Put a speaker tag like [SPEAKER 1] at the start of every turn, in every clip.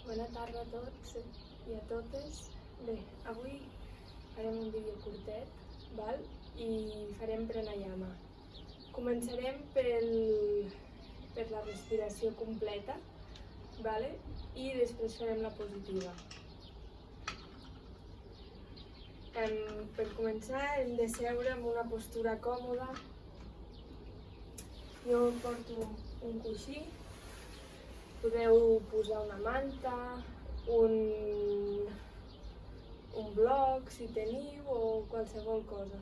[SPEAKER 1] Bona tarda a tots i a totes. Bé, avui farem un vídeo curtet, val? I farem pranayama. Començarem per la respiració completa, vale? I després farem la positiva. Per començar hem de seure en una postura còmoda. Jo porto un coixí. Podeu posar una manta, un bloc si teniu o qualsevol cosa.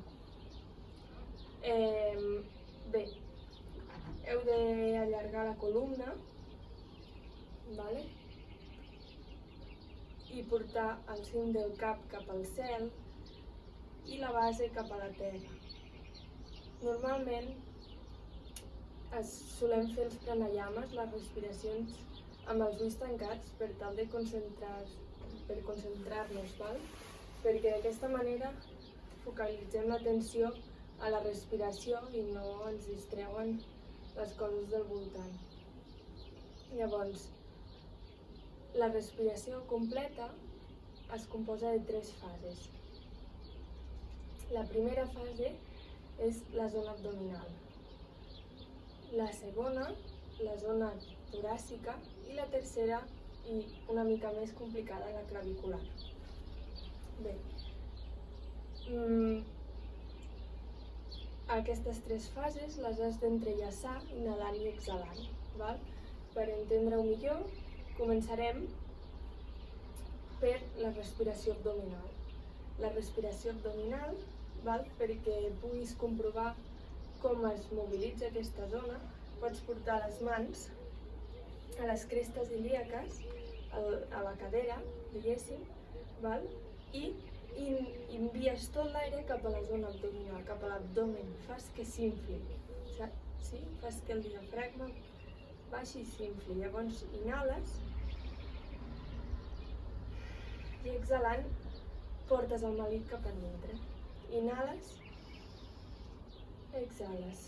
[SPEAKER 1] Bé, heu d'allargar la columna, vale? I portar el cim del cap cap al cel i la base cap a la terra. Normalment solem fer els pranayames, les respiracions, amb els ulls tancats per tal de concentrar-nos, val? Perquè d'aquesta manera focalitzem l'atenció a la respiració i no ens distreuen les coses del voltant. Llavors, la respiració completa es composa de 3 fases. La primera fase és la zona abdominal. La segona, la zona toràcica, i la tercera, i una mica més complicada, la clavicular. Bé, aquestes 3 fases les has d'entrellaçar inhalant i exhalant, val? Per entendre-ho millor, començarem per la respiració abdominal. La respiració abdominal, val? Perquè puguis comprovar com es mobilitza aquesta zona, pots portar les mans a les crestes ilíaques, a la cadera, diguéssim, val? I envies tot l'aire cap a la zona abdominal, cap a l'abdomen, fas que s'infli, sí? Fas que el diafragma baixi i s'infli. Llavors inhales i exhalant portes el melic cap a dintre. Inhales, exhales.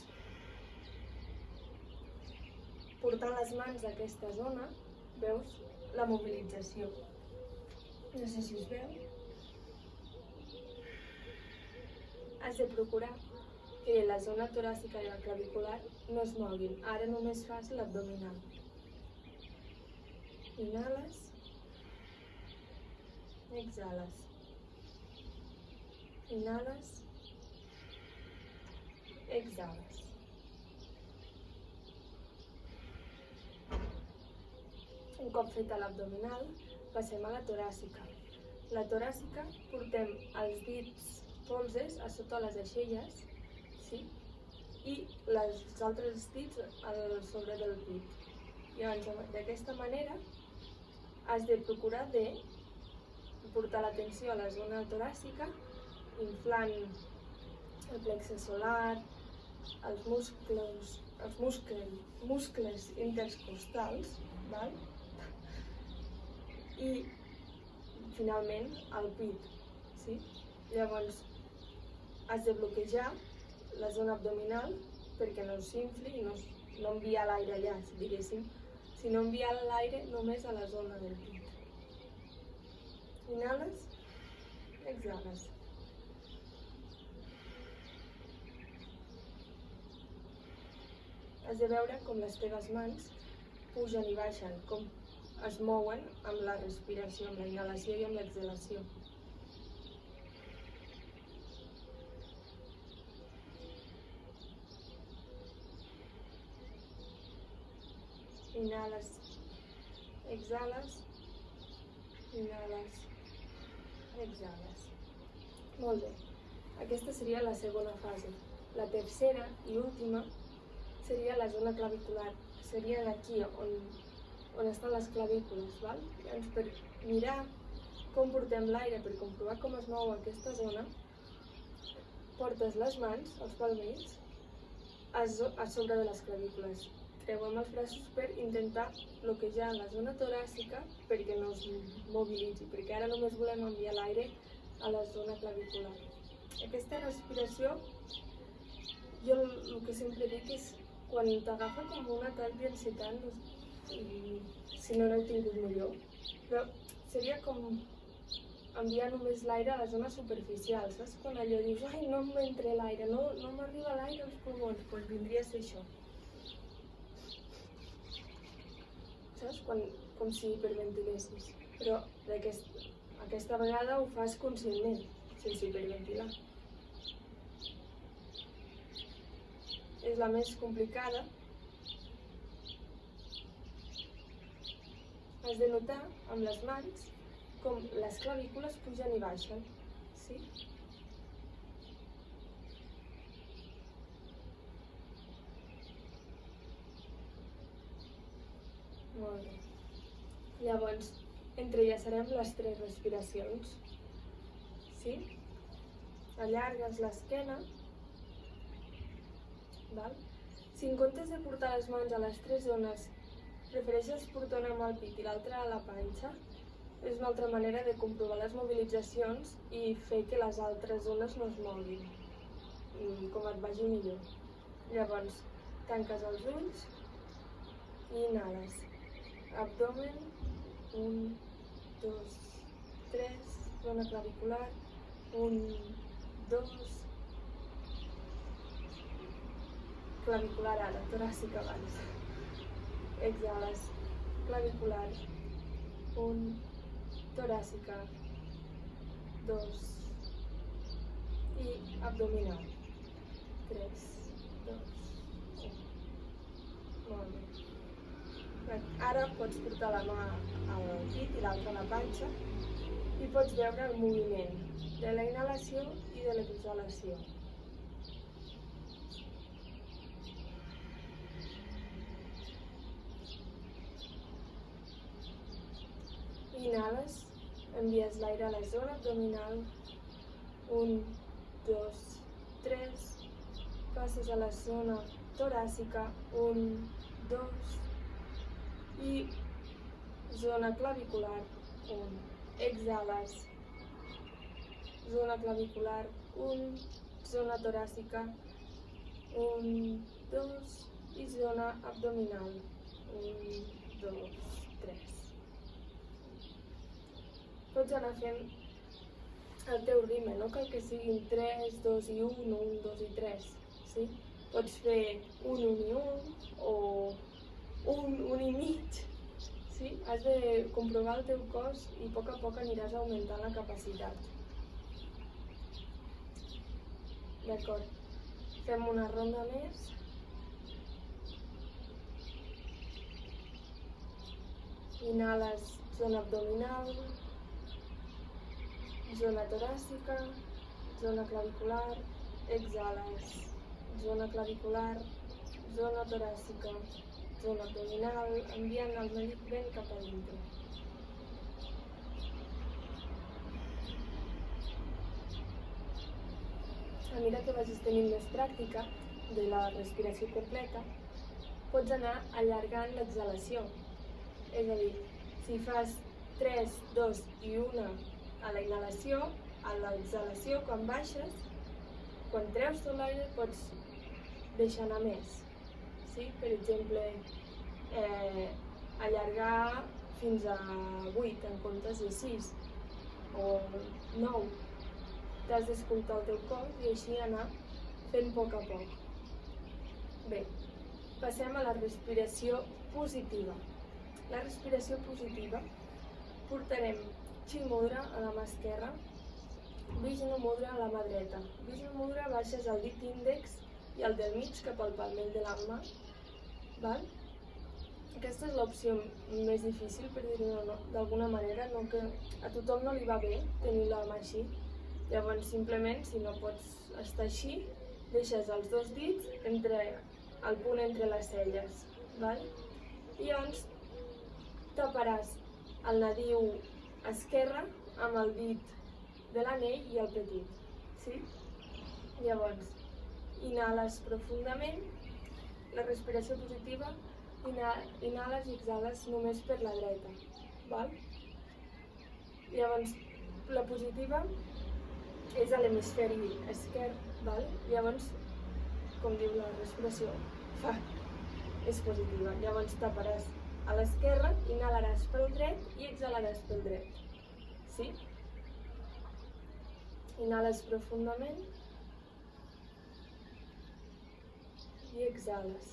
[SPEAKER 1] Portant les mans a aquesta zona, veus la mobilització. No sé si us veu. Has de procurar que la zona toràcica i la clavicular no es moguin. Ara només fas l'abdominal. Inhales, exhales. Inhales, exhales. Un cop feta l'abdominal, passem a la toràcica. La toràcica portem els dits polzes a sota les aixelles, sí? I els altres dits al sobre del pit. Llavors, d'aquesta manera, has de procurar de portar l'atenció a la zona toràcica, inflant el plexe solar, els muscles intercostals, val? I finalment el pit, sí? Llavors has de bloquejar la zona abdominal perquè no s'infli i no enviar l'aire allà, diguéssim, sinó enviar l'aire només a la zona del pit. Inhales, exhales. Has de veure com les teves mans pugen i baixen, com es mouen amb la respiració, amb la inhalació i amb l'exhalació. Inhales, exhales, inhales, exhales. Molt bé. Aquesta seria la segona fase. La tercera i última seria la zona clavicular. Seria aquí on estan les clavícules, val? Llavors, per mirar com portem l'aire, per comprovar com es mou aquesta zona, portes les mans, els palmells, a sobre de les clavícules. Treuem els braços per intentar bloquejar la zona toràcica perquè no es mobilitzi, perquè ara només volem enviar l'aire a la zona clavicular. Aquesta respiració, jo el que sempre dic és quan t'agafa com un atac d'ansietat, si no l'heu tingut millor, però seria com enviar només l'aire a la zona superficial, saps? Quan allò dius, ai, no m'entra l'aire, no m'arriba l'aire als pulmons, doncs vindria a ser això. Saps? Com si hiperventilessis. Però aquesta vegada ho fas conscientment, sense hiperventilar. És la més complicada. Has de notar amb les mans com les clavícules pugen i baixen, sí? Molt bé. Llavors, entrellaçarem les 3 respiracions, sí? Allargues l'esquena, val? Si en comptes de portar les mans a les 3 zones, prefereixes portar una amb el pit i l'altra a la panxa, és una altra manera de comprovar les mobilitzacions i fer que les altres zones no es moguin, com et vagi millor. Llavors, tanques els ulls i inhales. Abdomen, 1, 2, 3, zona clavicular, 1, 2, clavicular ara, toràcica abans. Exhales, clavicular, 1, toràcica, 2 i abdominal, 3, 2, 1. Molt bé. Ara pots portar la mà al pit i l'altra a la panxa i pots veure el moviment de la inhalació i de l'exhalació. Inhales, envies l'aire a la zona abdominal, 1, 2, 3, passes a la zona toràcica, 1, 2, i zona clavicular, 1. Exhales, zona clavicular, 1, zona toràcica, 1, 2, i zona abdominal, 1, 2, 3. Pots anar fent el teu ritme, no cal que siguin 3, 2 i 1, 1, 2 i 3, sí? Pots fer 1, 1 i 1, o 1 i mig, sí? Has de comprovar el teu cos i a poc aniràs augmentant la capacitat. D'acord, fem una ronda més. Inhales, zona abdominal, zona toràcica, zona clavicular, exhales, zona clavicular, zona toràcica, zona abdominal, enviant el melic ben cap a dintre. A mesura que vagis tenint més pràctica de la respiració completa, pots anar allargant l'exhalació. És a dir, si fas 3, 2 i 1 a la inhalació, a l'exhalació, quan baixes, quan treus tot l'aire, pots deixar anar més. Sí? Per exemple, allargar fins a 8 en comptes de 6 o 9. T'has d'escoltar el teu cos i així anar fent a poc. Bé, passem a la respiració positiva. La respiració positiva portarem Chin Mudra a la mà esquerra, Vishnu Mudra a la mà dreta. Vishnu Mudra baixes el dit índex i el del mig cap al palmell de la mà. Val? Aquesta és l'opció més difícil, per dir-ho d'alguna manera, no que a tothom no li va bé tenir la mà així. Llavors, simplement, si no pots estar així, deixes els dos dits al punt entre les celles. Val? I llavors taparàs el nadiu esquerre amb el dit de l'anell i el petit. Sí? Llavors, inhales profundament, la respiració positiva, inhales i exhales només per la dreta. Val? Llavors, la positiva és a l'hemisferi esquerre. Val? Llavors, com diu la respiració, és positiva. Llavors taparàs a l'esquerra, inhalaràs pel dret i exhalaràs pel dret. Sí? Inhales profundament i exhales.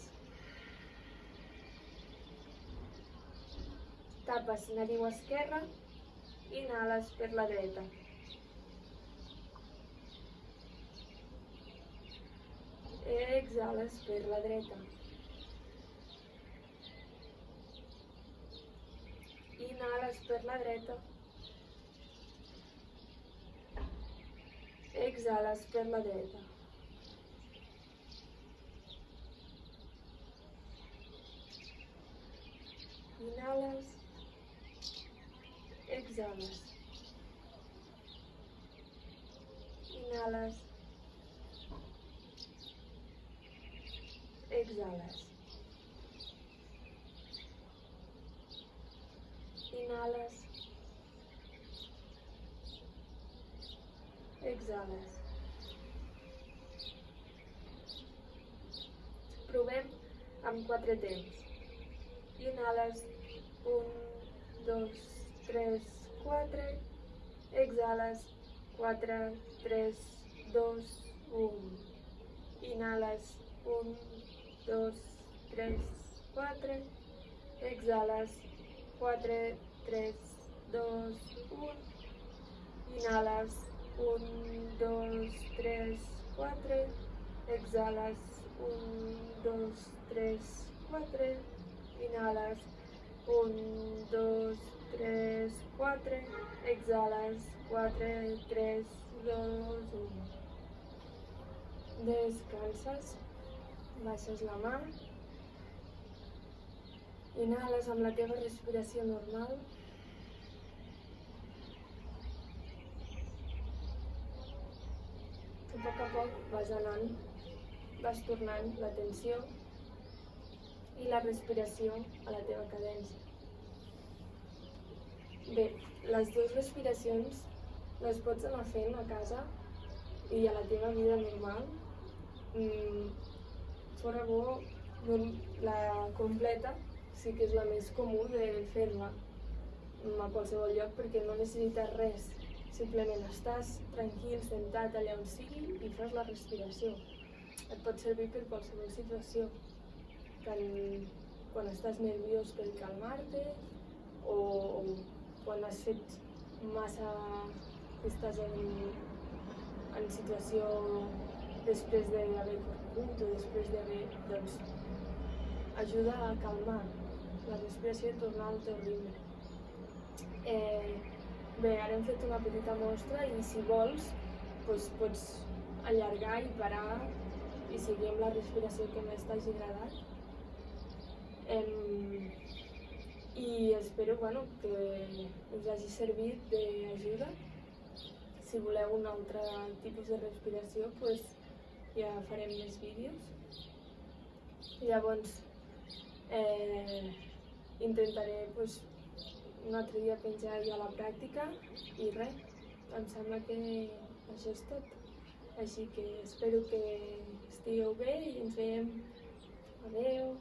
[SPEAKER 1] Tapes nariu esquerra, inhales per la dreta. Exhales per la dreta. Inhales per la dreta. Exhales per la dreta. Inhales. Exhales. Inhales. Exhales. Inhales. Exhales. Provem amb 4 temps. Inhales, 1, 2, 3, 4. Exhales, 4, 3, 2, 1. Inhales, 1, 2, 3, 4. Exhales, 4, 3, 2, 1. Inhales, 1, 2, 3, 4. Exhales, 1, 2, 3, 4. Inhales, 1, 2, 3, 4. Exhales, 4, 3, 2, 1. Descanses, baixes la mà. Inhales amb la teva respiració normal. I a poc vas tornant l'atenció i la respiració a la teva cadència. Bé, les dues respiracions les pots anar fent a casa i a la teva vida normal. Fora bo, la completa sí que és la més comú de fer-la a qualsevol lloc perquè no necessites res. Simplement estàs tranquil, sentat allà on sigui i fas la respiració. Et pot servir per qualsevol situació, tant quan estàs nerviós per calmar-te o quan has fet massa, estàs en situació després d'haver corregut o després d'haver, doncs, ajuda a calmar la respiració i tornar al teu ritme. Bé, ara hem fet una petita mostra i si vols pots allargar i parar i seguir amb la respiració que més t'hagi agradat. I espero que us hagi servit d'ajuda. Si voleu un altre tipus de respiració, ja farem més vídeos. Llavors, intentaré un altre dia penjar ja la pràctica i res, em sembla que això és tot. Així que espero que estigueu bé i ens veiem. Adeu!